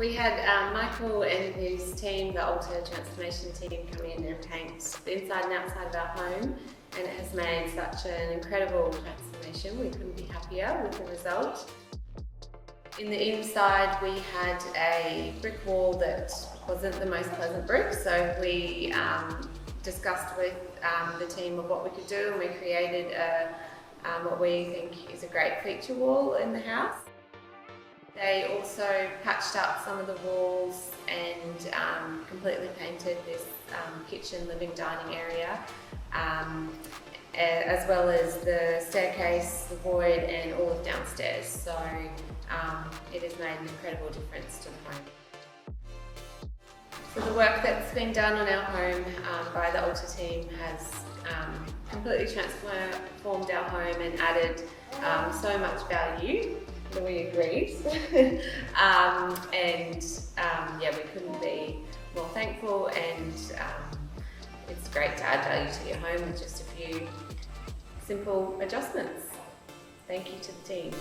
We had Michael and his team, the Alter Transformation team, come in and paint the inside and outside of our home, and it has made such an incredible transformation. We couldn't be happier with the result. In the inside we had a brick wall that wasn't the most pleasant brick, so we discussed with the team of what we could do, and we created what we think is a great feature wall in the house. They also patched up some of the walls and completely painted this kitchen, living, dining area, as well as the staircase, the void, and all of downstairs. So it has made an incredible difference to the home. So the work that's been done on our home by the Alter team has completely transformed our home and added so much value. We agreed. Yeah, we couldn't be more thankful, and it's great to add value to your home with just a few simple adjustments. Thank you to the team.